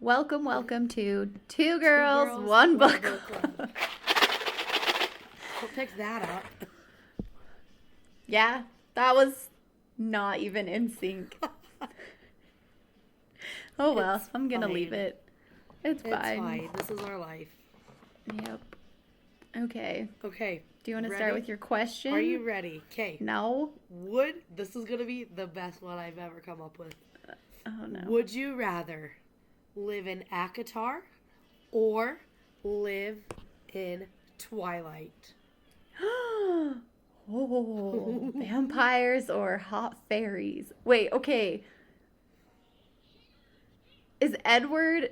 Welcome to Two Girls, One Book Club. We'll pick that up. Yeah, that was not even in sync. Oh well, It's I'm gonna fine. leave it. It's It's fine. fine. This is our life. Yep. Okay. Okay. Do you want to Ready? start with your question? Are you ready? Okay. No. This is going to be the best one I've ever come up with. Oh no. Would you rather live in ACOTAR or live in Twilight? Oh, vampires or hot fairies? Wait, okay. Is Edward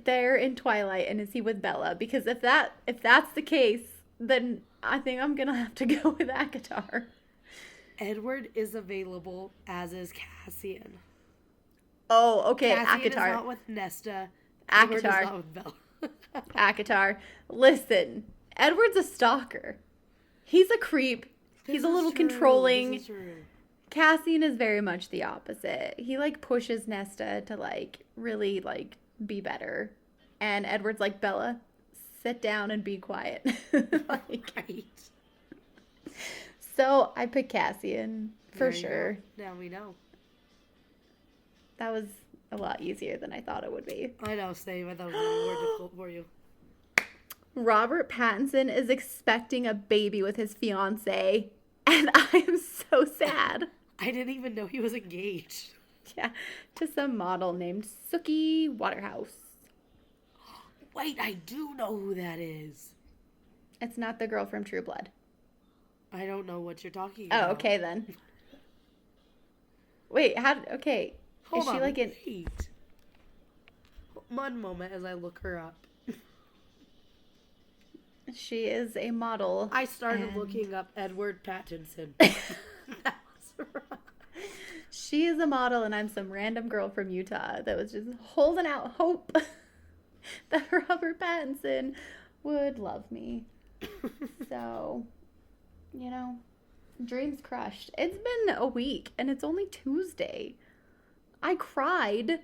there in Twilight and is he with Bella? Because if that's the case, then I think I'm gonna have to go with ACOTAR. Edward is available, as is Cassian. Oh, okay, Cassian is ACOTAR. not with Nesta. Edward is ACOTAR. not with Bella. ACOTAR. Listen, Edward's a stalker. He's a creep. He's a little controlling. This is true. Cassian is very much the opposite. He pushes Nesta to really be better. And Edward's like, Bella, sit down and be quiet. Right. So I pick Cassian for There you sure. go. Now we know. That was a lot easier than I thought it would be. I know, same. I thought it was gonna be more difficult for you. Robert Pattinson is expecting a baby with his fiance, and I am so sad. I didn't even know he was engaged. Yeah, to some model named Sookie Waterhouse. Wait, I do know who that is. It's not the girl from True Blood. I don't know what you're talking Oh, about. okay then. Wait, okay. Hold Is she on, in... wait. One moment as I look her up. She is a model. I started and looking up Edward Pattinson. That was wrong. She is a model, and I'm some random girl from Utah that was just holding out hope that Robert Pattinson would love me. So, dreams crushed. It's been a week, and it's only Tuesday. I cried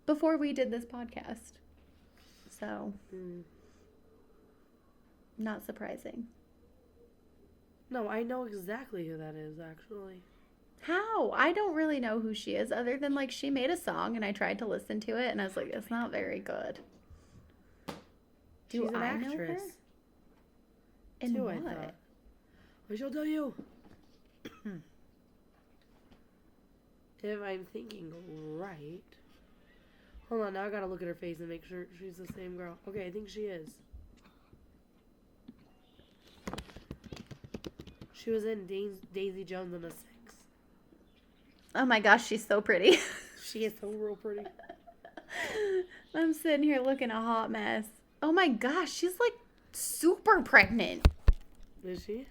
before we did this podcast. So, not surprising. No, I know exactly who that is, actually. How? I don't really know who she is other than she made a song and I tried to listen to it and I was like, it's not very good. She's an actress. Know her? In Too, what? I thought. I shall tell you. If I'm thinking right. Hold on, now I gotta look at her face and make sure she's the same girl. Okay, I think she is. She was in Daisy Jones and the Six. Oh my gosh, she's so pretty. She is so real pretty. I'm sitting here looking a hot mess. Oh my gosh, she's super pregnant. Is she?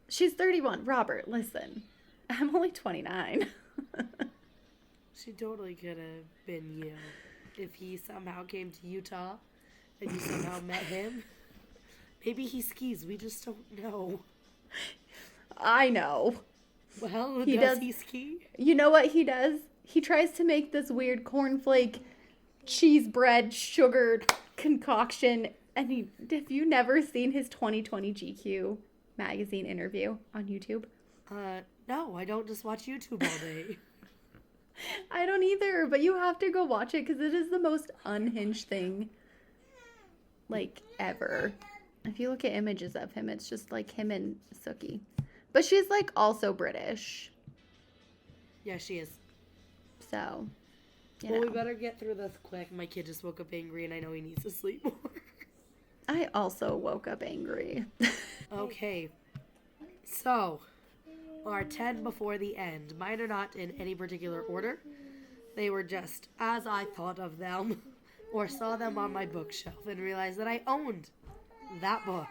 She's 31. Robert, listen. I'm only 29. She totally could have been you. If he somehow came to Utah and you somehow met him. Maybe he skis, we just don't know. I know. Well, He does does- he ski? You know what he does? He tries to make this weird cornflake, cheese bread, sugar concoction. And have you never seen his 2020 GQ magazine interview on YouTube? No, I don't just watch YouTube all day. I don't either, but you have to go watch it because it is the most unhinged thing, ever. If you look at images of him, it's just him and Sookie. But she's also British. Yeah, she is. So, Well, we better get through this quick. My kid just woke up angry and I know he needs to sleep more. I also woke up angry. Okay. So, our 10 before the end. Mine are not in any particular order. They were just as I thought of them or saw them on my bookshelf and realized that I owned that book.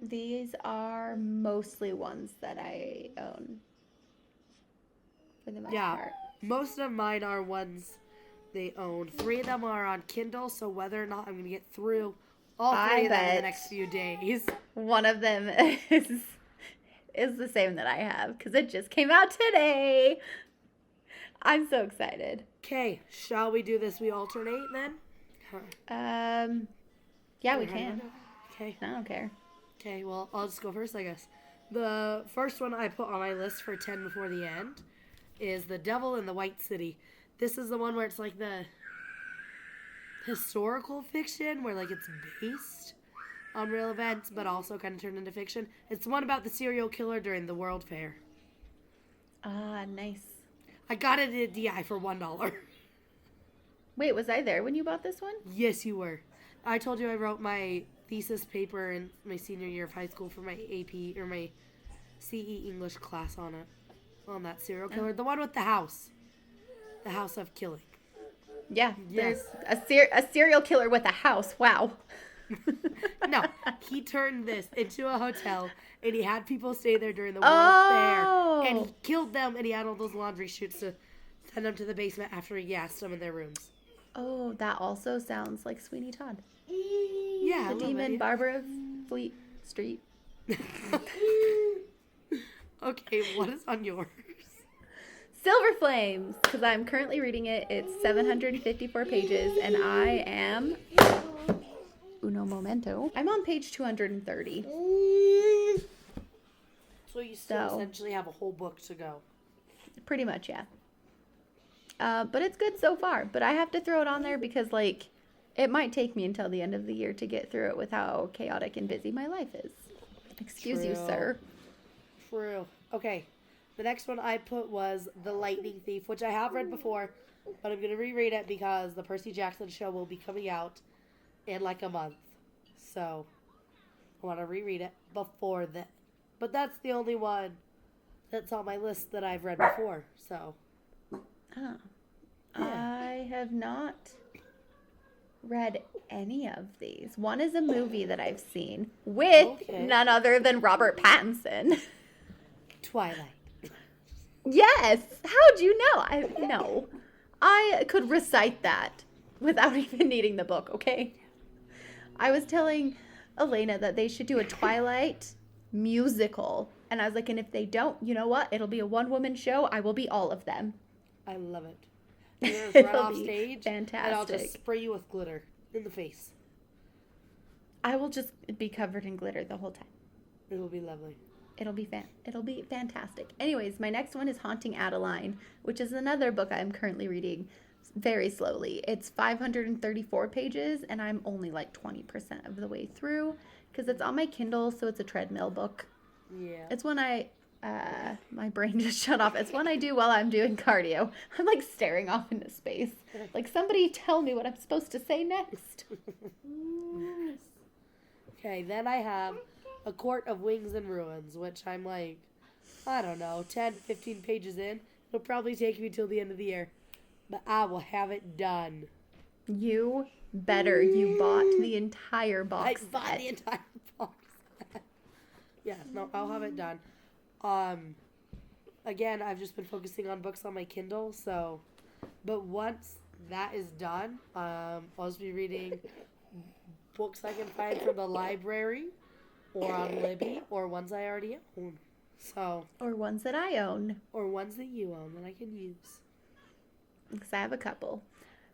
These are mostly ones that I own. For the most part. Most of mine are ones they own. 3 of them are on Kindle, so whether or not I'm going to get through all 3 of them in the next few days. One of them is the same that I have because it just came out today. I'm so excited. Okay, shall we do this? We alternate then? Yeah, we can. Okay. I don't care. Okay, well, I'll just go first, I guess. The first one I put on my list for 10 before the end is The Devil in the White City. This is the one where it's like the historical fiction, where like it's based on real events, but also kind of turned into fiction. It's the one about the serial killer during the World Fair. Ah, nice. I got it at DI for $1. Wait, was I there when you bought this one? Yes, you were. I told you I wrote my thesis paper in my senior year of high school for my AP or my CE English class on it. On that serial killer. The one with the house. The house of killing. Yeah, Yes. there's a serial killer with a house. Wow. No, he turned this into a hotel and he had people stay there during the World Oh. Fair. And he killed them and he had all those laundry chutes to send them to the basement after he gassed them in their rooms. Oh, that also sounds like Sweeney Todd. Yeah, The Demon Barber of Fleet Street. Okay, what is on yours? Silver Flames, because I'm currently reading it. It's 754 pages, and I am uno momento. I'm on page 230. So you still So. essentially have a whole book to go. Pretty much, yeah. But it's good so far. But I have to throw it on there because, like, it might take me until the end of the year to get through it with how chaotic and busy my life is. Excuse you, True. sir. True. Okay. The next one I put was The Lightning Thief, which I have read before, but I'm going to reread it because the Percy Jackson show will be coming out in like a month. So I want to reread it before then. But that's the only one that's on my list that I've read before. So Oh. Yeah. I have not read any of these. One is a movie that I've seen with Okay. none other than Robert Pattinson. Twilight. Yes. How'd you know? No. I could recite that without even needing the book, okay? I was telling Elena that they should do a Twilight musical. And I was like, and if they don't, you know what? It'll be a one-woman show. I will be all of them. I love it. You're gonna run It'll off be stage and I'll just fantastic. spray you with glitter in the face. I will just be covered in glitter the whole time. It'll be lovely. It'll be fantastic. Anyways, my next one is Haunting Adeline, which is another book I'm currently reading very slowly. It's 534 pages, and I'm only like 20% of the way through because it's on my Kindle, so it's a treadmill book. Yeah. It's when my brain just shut off. It's when I do while I'm doing cardio. I'm like staring off into space. Like, somebody tell me what I'm supposed to say next. Okay, then I have A Court of Wings and Ruins, which I'm like, I don't know, 10, 15 pages in. It'll probably take me till the end of the year. But I will have it done. You better. You bought the entire box I bought set. the entire box. Yes, no, I'll have it done. Again, I've just been focusing on books on my Kindle, so, but once that is done, I'll just be reading books I can find from the library or on Libby or ones I already own. So, Or ones that I own, or ones that you own that I can use. because I have a couple.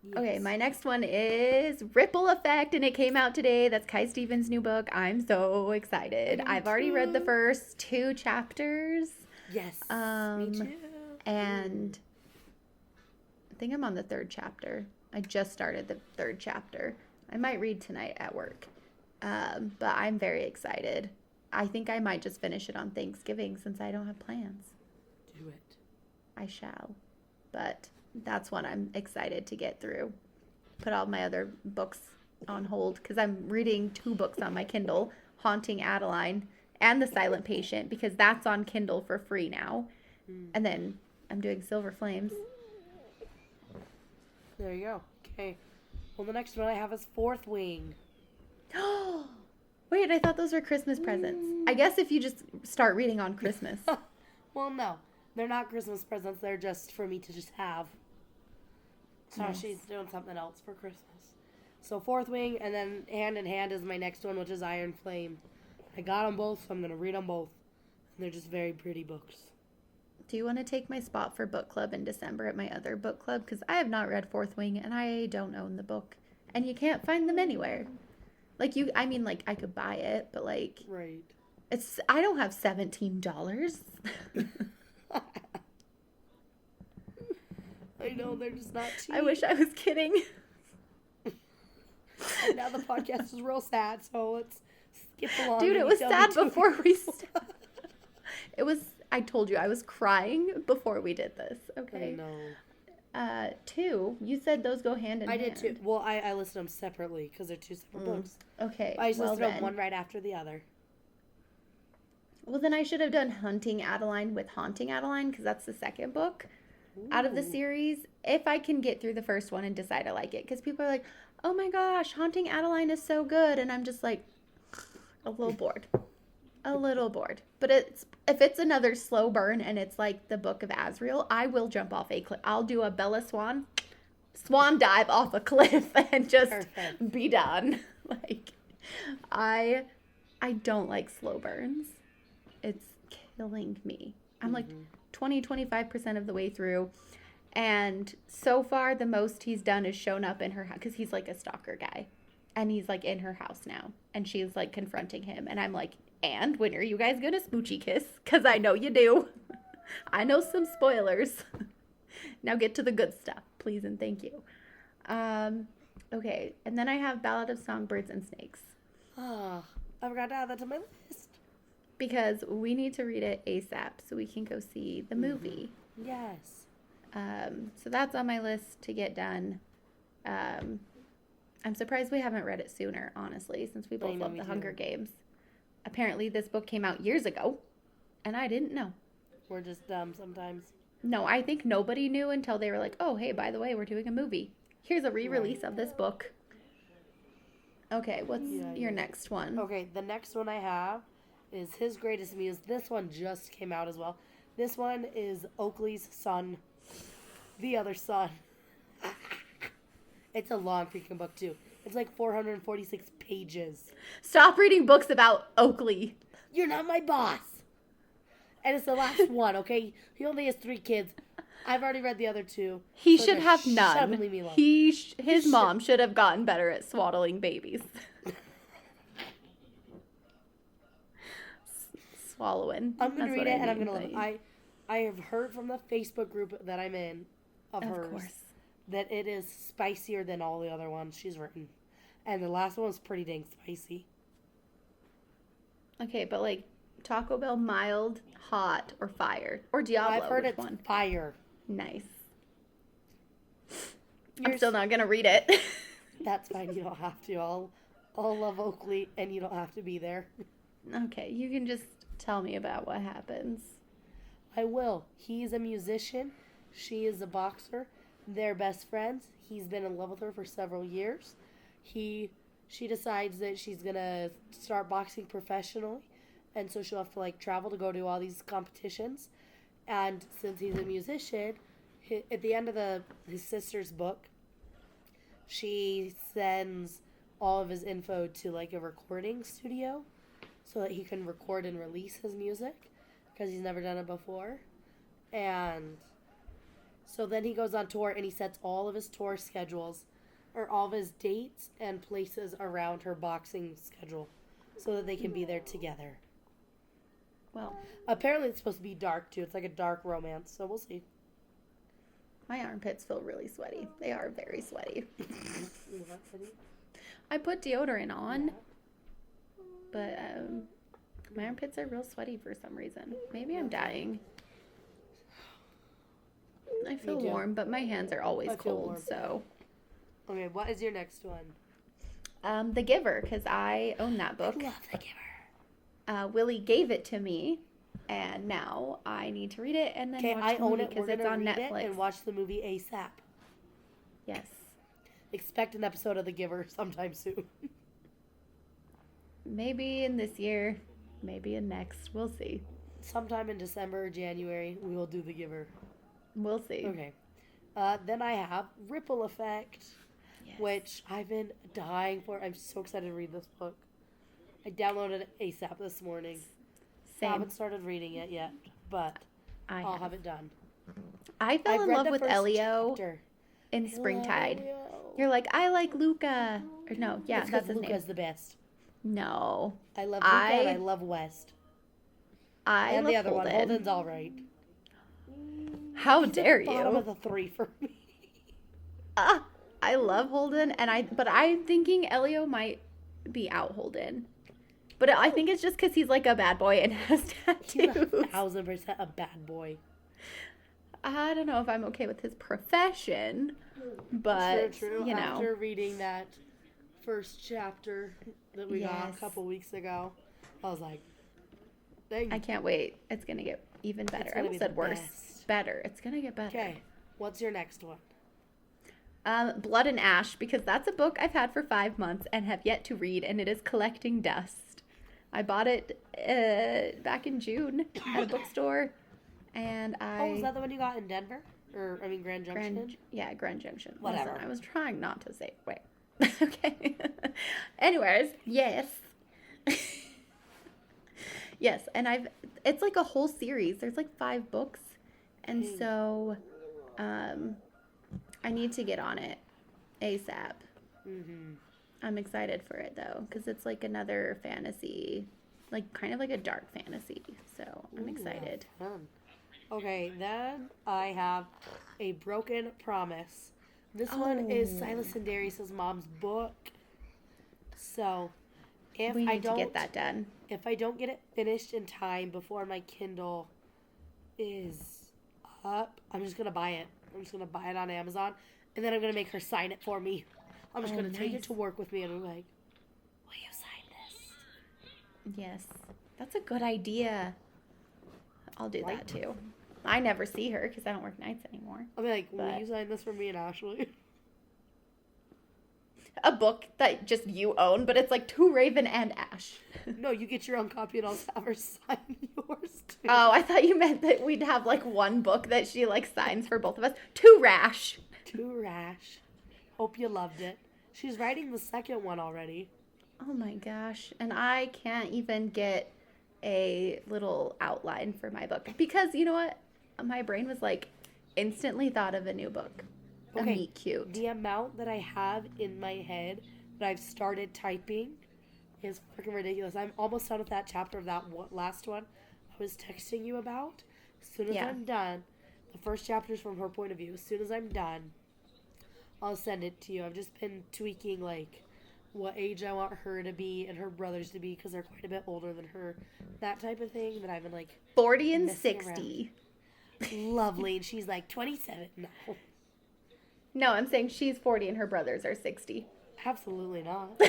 Yes. Okay, my next one is Ripple Effect, and it came out today. That's Kai Stevens' new book. I'm so excited. Me I've already read the too. first 2 chapters, Yes, Um, me too. and I think I'm on the 3rd chapter. I just started the 3rd chapter. I might read tonight at work, but I'm very excited. I think I might just finish it on Thanksgiving since I don't have plans. Do it. I shall. But that's one I'm excited to get through. Put all my other books on hold because I'm reading 2 books on my Kindle, Haunting Adeline and The Silent Patient, because that's on Kindle for free now. And then I'm doing Silver Flames. There you go. Okay. Well, the next one I have is Fourth Wing. Wait, I thought those were Christmas presents. I guess if you just start reading on Christmas. Well, no. They're not Christmas presents. They're just for me to just have. So Nice. she's doing something else for Christmas. So Fourth Wing, and then Hand in Hand is my next one, which is Iron Flame. I got them both, so I'm going to read them both. And they're just very pretty books. Do you want to take my spot for book club in December at my other book club? Because I have not read Fourth Wing and I don't own the book. And you can't find them anywhere. Like, I could buy it, but, like, Right. I don't have $17. I know, they're just not cheap. I wish I was kidding. And now the podcast is real sad, so let's skip along. Dude, and it you was tell me sad two before we people. I told you, I was crying before we did this, I okay? know. 2, you said those go hand in I hand. did too. Well, I listed them separately because they're two separate books. Okay, I just well listed them then. one right after the other. Well, then I should have done Hunting Adeline with Haunting Adeline because that's the second book out of the Ooh. series. If I can get through the first one and decide I like it. Because people are like, oh my gosh, Haunting Adeline is so good. And I'm just like, a little bored. A little bored. But if it's another slow burn and it's like the Book of Azrael, I will jump off a cliff. I'll do a Bella Swan dive off a cliff and just Perfect. be done. Like, I don't like slow burns. It's killing me. I'm like 25% of the way through. And so far, the most he's done is shown up in her house because he's like a stalker guy. And he's like in her house now. And she's like confronting him. And I'm like, and when are you guys going to smoochy kiss? Because I know you do. I know some spoilers. Now get to the good stuff, please and thank you. Okay. And then I have Ballad of Songbirds and Snakes. Oh, I forgot to add that to my list. Because we need to read it ASAP so we can go see the movie. Yes. So that's on my list to get done. I'm surprised we haven't read it sooner, honestly, since we both love the Hunger Games. Apparently this book came out years ago, and I didn't know. We're just dumb sometimes. No, I think nobody knew until they were like, oh, hey, by the way, we're doing a movie. Here's a re-release of this book. Okay, what's your next one? Okay, the next one I have is His Greatest Muse. This one just came out as well. This one is Oakley's son, the other son. It's a long freaking book, too. It's like 446 pages. Stop reading books about Oakley. You're not my boss. And it's the last one, okay? He only has 3 kids. I've already read the other 2. He so should just have shut up none. and leave me alone. His mom should have gotten better at swaddling babies. Swallowing. I'm going to That's read what it I and I'm mean going to love by- it. I have heard from the Facebook group that I'm in of hers course. that it is spicier than all the other ones she's written. And the last one was pretty dang spicy. Okay, but like Taco Bell mild, hot, or fire? Or Diablo, I've heard which it's one? fire. Nice. You're I'm still not going to read it. That's fine. You don't have to. I'll love Oakley and you don't have to be there. Okay, you can just tell me about what happens. I will. He's a musician. She is a boxer. They're best friends. He's been in love with her for several years. She decides that she's going to start boxing professionally. And so she'll have to like travel to go to all these competitions. And since he's a musician, at the end of his sister's book, she sends all of his info to like a recording studio so that he can record and release his music because he's never done it before. And so then he goes on tour and he sets all of his tour schedules or all of his dates and places around her boxing schedule so that they can be there together. Well, Apparently it's supposed to be dark too. It's like a dark romance, so we'll see. my armpits feel really sweaty. They are very sweaty. I put deodorant on, but my armpits are real sweaty for some reason. Maybe I'm dying. I feel Me too. warm, but my hands are always I feel cold, warm. so. Okay, what is your next one? The Giver, because I own that book. Love The Giver. Willie gave it to me, and now I need to read it and then Okay, watch I the own movie it. We're because it's gonna on read it Netflix. and watch the movie ASAP. Yes. Expect an episode of The Giver sometime soon. Maybe in this year, maybe in next. We'll see. Sometime in December or January, we will do The Giver. We'll see. Okay. Then I have Ripple Effect, Yes. which I've been dying for. I'm so excited to read this book. I downloaded it ASAP this morning. I Same. haven't started reading it yet, but I'll have it done. I fell in read love the with first Elio chapter. in Springtide. Elio. You're like, I like Luca. Or no, yeah, It's that's 'cause his Luca's name. the best. No. I love Luca and I love West. I And love the other one. Holden. Holden's all right. How He's dare at the bottom you? of the 3 for me. I love Holden, but I'm thinking Elio might be out Holden. But I think it's just because he's like a bad boy and has He's tattoos. 1,000% a bad boy. I don't know if I'm okay with his profession, but True. you know. After reading that first chapter that we got a Yes. couple weeks ago, I was like, dang. I can't wait. It's gonna get even better. I gonna almost be said the worse. best. Better. It's gonna get better. Okay, what's your next one? Blood and Ash, because that's a book I've had for 5 months and have yet to read, and it is collecting dust. I bought it back in June at a bookstore, and Oh, is that the one you got in Denver? Grand Junction? Grand Junction. Whatever. Listen, I was trying not to say wait. Okay. Anyways, yes. Yes, and it's like a whole series. There's like 5 books. And so I need to get on it ASAP. Mm-hmm. I'm excited for it though, because it's like another fantasy, like kind of like a dark fantasy. So I'm excited. Fun. Okay, then I have A Broken Promise. This one is Silas and Darius's mom's book. So, if We I need to don't get that done. if I don't get it finished in time before my Kindle is up, I'm just gonna buy it. I'm just gonna buy it on Amazon, and then I'm gonna make her sign it for me. I'm just gonna take it nice. to work with me, and I'm like, "Will you sign this?" Yes, that's a good idea. I'll do Right. that too. I never see her because I don't work nights anymore. I'll be like, "Will But- you sign this for me and Ashley?" A book that just you own, but it's like to Raven and Ash. No, you get your own copy, and I'll have her sign yours too. Oh, I thought you meant that we'd have like one book that she like signs for both of us. To Rash. Too rash. Hope you loved it. She's writing the second one already. Oh my gosh. And I can't even get a little outline for my book because you know what? My brain was like instantly thought of a new book. A Okay, meet cute. The amount that I have in my head that I've started typing is freaking ridiculous. I'm almost done with that chapter of that last one I was texting you about. As soon as Yeah. I'm done, the first chapter is from her point of view. As soon as I'm done, I'll send it to you. I've just been tweaking like what age I want her to be and her brothers to be because they're quite a bit older than her. That type of thing that I've been like 40 and messing 60. lovely, and she's like 27 now. No, I'm saying she's 40 and her brothers are 60. Absolutely not.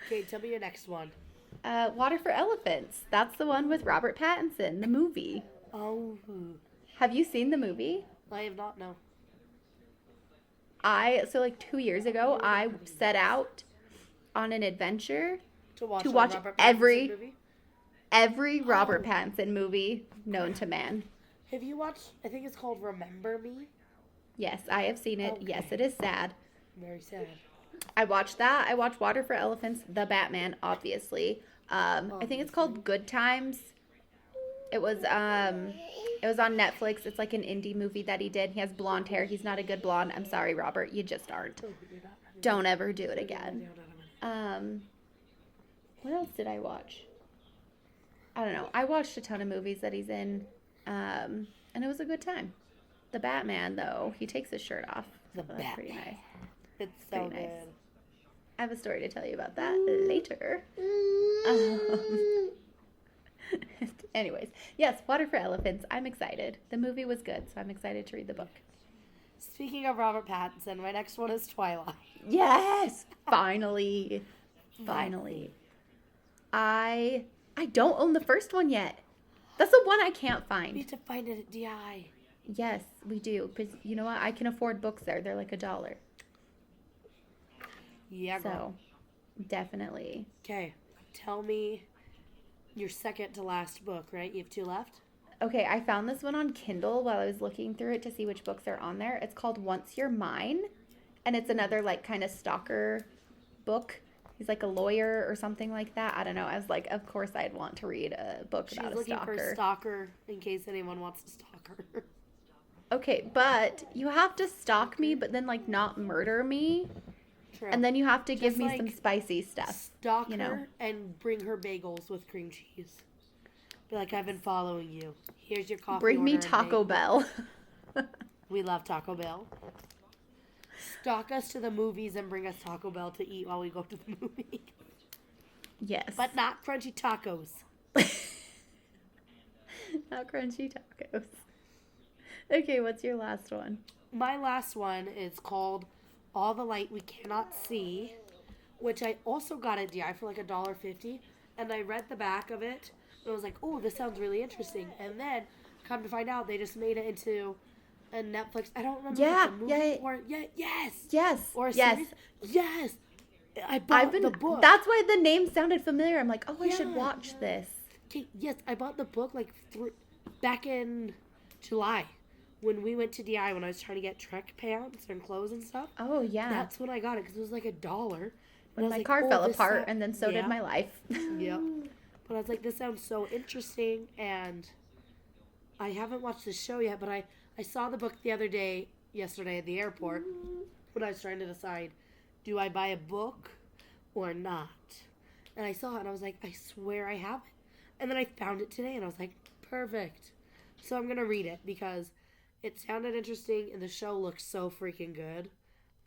Okay, tell me your next one. Water for Elephants. That's the one with Robert Pattinson, the movie. Oh, Have you seen the movie? I have not, no. So like 2 years ago, I set out on an adventure To watch To a watch Robert Pattinson every- movie? every Robert Pattinson movie known to man. Have you watched, I think it's called Remember Me? Yes, I have seen it. Okay. Yes, it is sad. Very sad. I watched that. I watched Water for Elephants, The Batman, obviously. I think it's called Good Times. It was on Netflix. It's like an indie movie that he did. He has blonde hair. He's not a good blonde. I'm sorry, Robert. You just aren't. Don't ever do it again. What else did I watch? I don't know. I watched a ton of movies that he's in, and it was a good time. The Batman, though, he takes his shirt off. The so that's pretty Batman. nice. It's so Pretty nice. good. I have a story to tell you about that later. Anyways, yes, Water for Elephants. I'm excited. The movie was good, so I'm excited to read the book. Speaking of Robert Pattinson, my next one is Twilight. Yes, finally. I don't own the first one yet. That's the one I can't We find. need to find it at DI. Yes, we do. Because you know what? I can afford books there. They're like $1. Yeah, girl. So, definitely. Okay, tell me your second to last book, right? You have 2 left? Okay, I found this one on Kindle while I was looking through it to see which books are on there. It's called Once You're Mine, and it's another like kind of stalker book. He's like a lawyer or something like that. I don't know. I was like, of course I'd want to read a book She's about a looking for stalker. a stalker in case anyone wants to stalk her. Okay, but you have to stalk me, but then like not murder me. True. And then you have to give Just, me like, some spicy stuff. Stalk you know. her and bring her bagels with cream cheese. Be like, I've been following you. Here's your coffee Bring me order and Taco bagel. Bell. We love Taco Bell. Stalk us to the movies and bring us Taco Bell to eat while we go to the movie. Yes. But not crunchy tacos. Not crunchy tacos. Okay, what's your last one? My last one is called All the Light We Cannot See, which I also got at DI for like $1.50. And I read the back of it, and I was like, oh, this sounds really interesting. And then, come to find out, they just made it into a Netflix. I don't remember Yeah, if it's a movie yeah. or yes. Yes. Or a yes. series. Yes. I bought the book. That's why the name sounded familiar. I'm like, oh, I should Yeah. watch this. Okay, yes, I bought the book like back in July when we went to DI when I was trying to get Trek pants and clothes and stuff. Oh, yeah. That's when I got it because it was like $1. When I was my like, car oh, fell this apart, sound- and then so Yeah. did my life. Yep. But I was like, this sounds so interesting, and I haven't watched the show yet, but I saw the book yesterday at the airport, when I was trying to decide, do I buy a book or not? And I saw it, and I was like, I swear I have it. And then I found it today, and I was like, perfect. So I'm going to read it, because it sounded interesting, and the show looks so freaking good.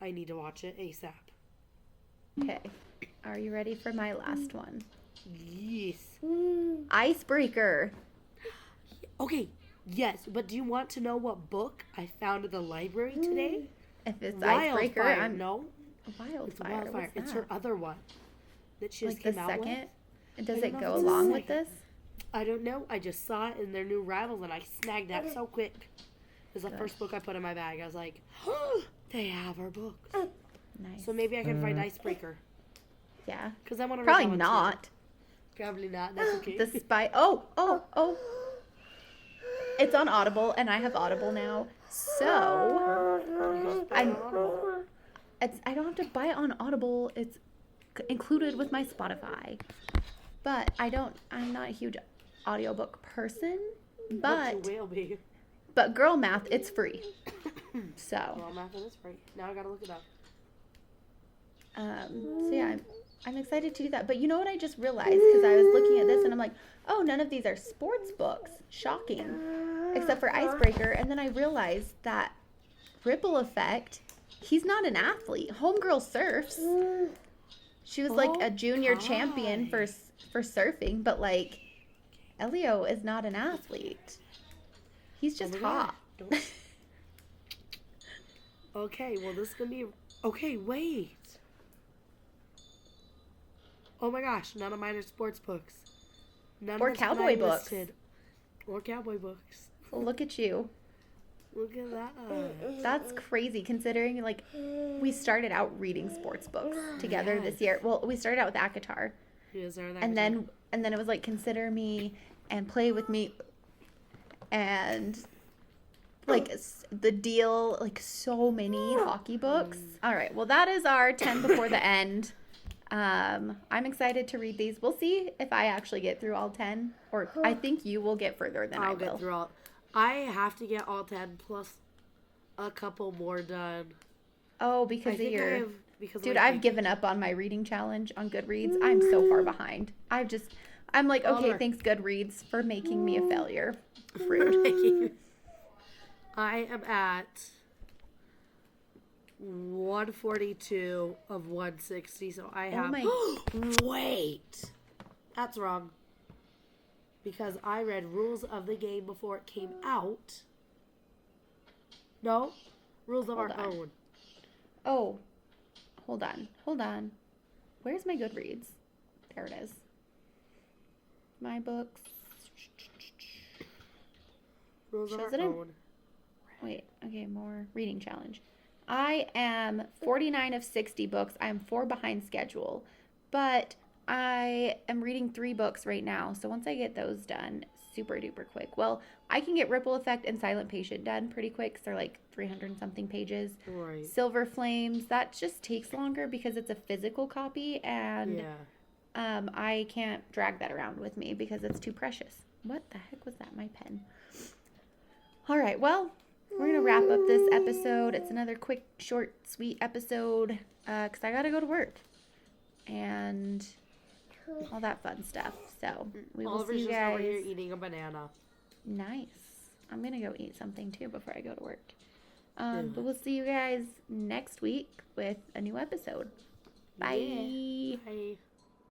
I need to watch it ASAP. Okay. Are you ready for my last one? Yes. Icebreaker. Okay, yes, but do you want to know what book I found at the library today? If it's Icebreaker, Wildfire. I'm No, Wildfire. it's Wildfire. What's It's that? her other one that she just Like the came out with. second? Does I don't it know go if it's the along with second. this? I don't know. I just saw it in their new Rivals, and I snagged that so quick. It was the Good. first book I put in my bag. I was like, oh, they have her books. Nice. So maybe I can find Icebreaker. Yeah. Because I want to read Probably that one too. not. Probably not. That's okay. The spy. Oh. It's on Audible, and I have Audible now. So I don't have to buy it on Audible. It's included with my Spotify. But I'm not a huge audiobook person. But you will be. Girl Math, it's free. So Well, math is free. Now I gotta look it up. so yeah, I'm excited to do that. But you know what I just realized? Because I was looking at this and I'm like, oh, none of these are sports books. Shocking. Except for Icebreaker. And then I realized that Ripple Effect, he's not an athlete. Homegirl surfs. She was like a junior champion for surfing. But like, Elio is not an athlete. He's just Oh my God. hot. Don't- Okay, well, this is gonna be. Okay, wait. Oh my gosh, none of mine are sports books. None Or of the cowboy mine books. listed. Or cowboy books. Look at you. Look at that. That's crazy considering like we started out reading sports books together this year. Well, we started out with ACOTAR. Is there that And then it was like Consider Me and Play With Me and like The Deal, like so many hockey books. All right. Well, that is our 10 before the end. I'm excited to read these. We'll see if I actually get through all 10 or I think you will get further than I I'll will. get through all. I have to get all 10 plus a couple more done. Oh, because I of think your I have. Because of Dude, my I've given up on my reading challenge on Goodreads. I'm so far behind. I'm like, okay, Bummer. thanks Goodreads for making me a failure. Rude. I am at 142 of 160, so I have. my- Wait, that's wrong. Because I read Rules of the Game before it came out. No, Rules of Hold Our on. Own. Oh, hold on. Where's my Goodreads? There it is. My books. Rules of Shows Our it in- Own. Wait, okay, more reading challenge. I am 49 of 60 books. I am 4 behind schedule, but I am reading 3 books right now. So once I get those done, super duper quick. Well, I can get Ripple Effect and Silent Patient done pretty quick 'cause they're like 300 and something pages. Right. Silver Flames, that just takes longer because it's a physical copy and Yeah. I can't drag that around with me because it's too precious. What the heck was that? My pen. All right, well, we're going to wrap up this episode. It's another quick, short, sweet episode because I got to go to work and all that fun stuff. So we will Oliver's see you just over here guys. eating a banana. Nice. I'm going to go eat something too before I go to work. But we'll see you guys next week with a new episode. Bye. Yeah. Bye.